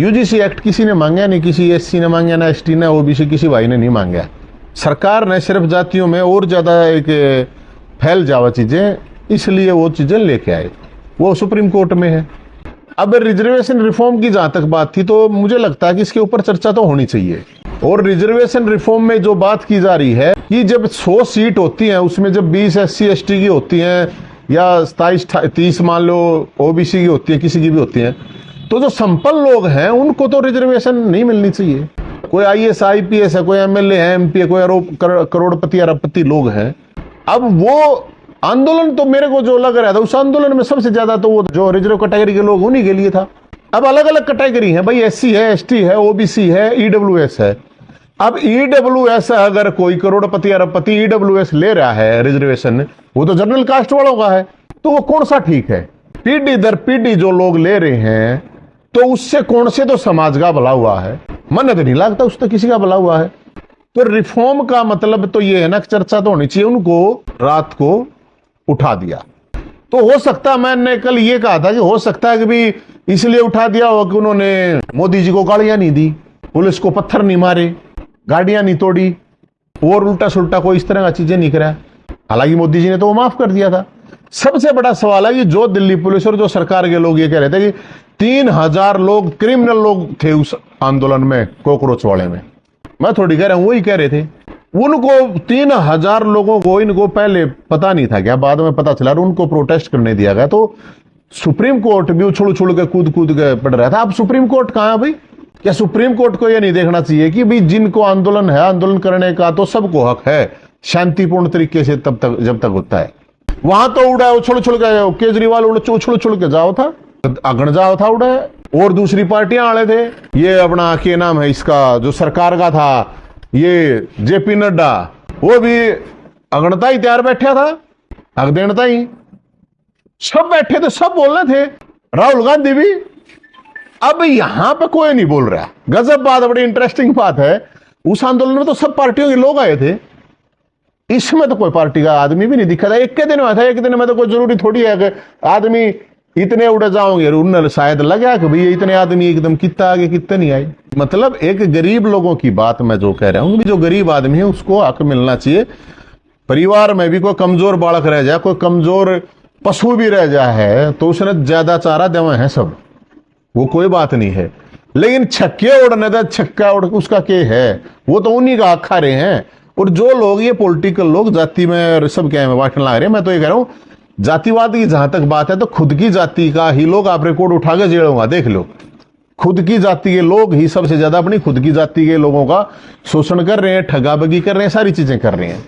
UGC act किसी ने मांगा नहीं, किसी एससी ने मांगा ना एसटी ने ओबीसी किसी भाई ने नहीं मांगा। सरकार ने सिर्फ जातियों में और ज्यादा एक फैल जावा चीजें, इसलिए वो चीजें लेके आए, वो सुप्रीम कोर्ट में है। अब रिजर्वेशन रिफॉर्म की जहां तक बात थी तो मुझे लगता है कि इसके ऊपर चर्चा तो होनी चाहिए। और रिजर्वेशन रिफॉर्म में जो बात की जा रही है कि जब 100 सीट होती हैं उसमें जब 20 एससी एसटी की होती हैं या 27-30 मान लो ओबीसी की होती है, किसी की भी होती हैं, तो जो संपन्न लोग हैं उनको तो रिजर्वेशन नहीं मिलनी चाहिए। कोई आईएएस आईपीएस है, कोई एमएलए है, एमपी है, कोई करोड़पति अरबपति लोग हैं। अब वो आंदोलन तो मेरे को जो लग रहा था उस आंदोलन में सबसे ज्यादा तो वो जो रिजर्व कैटेगरी के लोग उन्हीं के लिए था। अब अलग अलग कैटेगरी है भाई, एससी है, एसटी है, ओबीसी है, ईडब्ल्यूएस है। अब ईडब्ल्यूएस अगर कोई करोड़पति अरबपति ईडब्ल्यूएस ले रहा है रिजर्वेशन, वो तो जनरल कास्ट वालों का है, तो वो कौन सा ठीक है? पीढ़ी दर पीढ़ी जो लोग ले रहे हैं तो उससे कौन से तो समाज का भला हुआ है? मन तो नहीं लगता उससे किसी का भला हुआ है। तो रिफॉर्म का मतलब तो ये है ना, चर्चा तो होनी चाहिए। उनको रात को उठा दिया तो हो सकता, मैंने कल ये कहा था कि हो सकता है कि भी इसलिए उठा दिया हो कि उन्होंने मोदी जी को गालियां नहीं दी, पुलिस को पत्थर नहीं मारे, गाड़ियां नहीं तोड़ी और उल्टा सुल्टा कोई इस तरह का चीजें नहीं करा। हालांकि मोदी जी ने तो वो माफ कर दिया था। सबसे बड़ा सवाल है कि जो दिल्ली पुलिस और जो सरकार के लोग ये कह रहे थे कि 3000 लोग क्रिमिनल लोग थे उस आंदोलन में, कॉकरोच वाले में, मैं थोड़ी कह रहा हूं, वही कह रहे थे। उनको 3000 लोगों को इनको पहले पता नहीं था क्या, बाद में पता चला, उनको प्रोटेस्ट करने दिया गया। तो सुप्रीम कोर्ट भी उछल उछल के कूद कूद के पड़ रहा था। अब सुप्रीम कोर्ट कहां है भाई? क्या सुप्रीम कोर्ट को यह नहीं देखना चाहिए कि भाई जिनको आंदोलन है, आंदोलन करने का तो सबको हक है शांतिपूर्ण तरीके से, तब तक जब तक होता है। वहां तो उड़ा उछल उछल के, केजरीवाल उछल उछल के जाओ था, अगण जाओ था उड़ा। और दूसरी पार्टियां आड़े थे, ये अपना क्या नाम है इसका जो सरकार का था, ये जेपी नड्डा, वो भी अगणता ही तैयार बैठा था, अगदेणता ही सब बैठे थे, सब बोलने थे, राहुल गांधी भी। अब यहां पे कोई नहीं बोल रहा। गजब बात, बड़ी इंटरेस्टिंग बात है, उस आंदोलन में तो सब पार्टियों के लोग आए थे, इसमें तो कोई पार्टी का आदमी भी नहीं दिखा था। एक के दिन में था, एक दिन में तो कोई जरूरी थोड़ी है कि आदमी इतने उड़े जाओगे। उन्हें शायद लगा कि भैया इतने आदमी एकदम कितना आगे कितने नहीं आए। मतलब एक गरीब लोगों की बात मैं जो कह रहा हूं, जो गरीब आदमी है उसको हक मिलना चाहिए। परिवार में भी कोई कमजोर बालक रह जाए, कोई कमजोर पशु भी रह जाए है तो उसने ज्यादा चारा देवा है सब, वो कोई बात नहीं है। लेकिन छक्के उड़ने का छक्का उड़ उसका क्या है, वो तो उन्हीं का हक खा रहे हैं। और जो लोग ये पॉलिटिकल लोग जाति में सब क्या है बांटने ला रहे हैं, मैं तो ये कह रहा हूं जातिवाद की जहां तक बात है तो खुद की जाति का ही लोग आप रिकॉर्ड उठा के जेल होगा, देख लो। खुद की जाति के लोग ही सबसे ज्यादा अपनी खुद की जाति के लोगों का शोषण कर रहे हैं, ठगाबगी कर रहे हैं, सारी चीजें कर रहे हैं।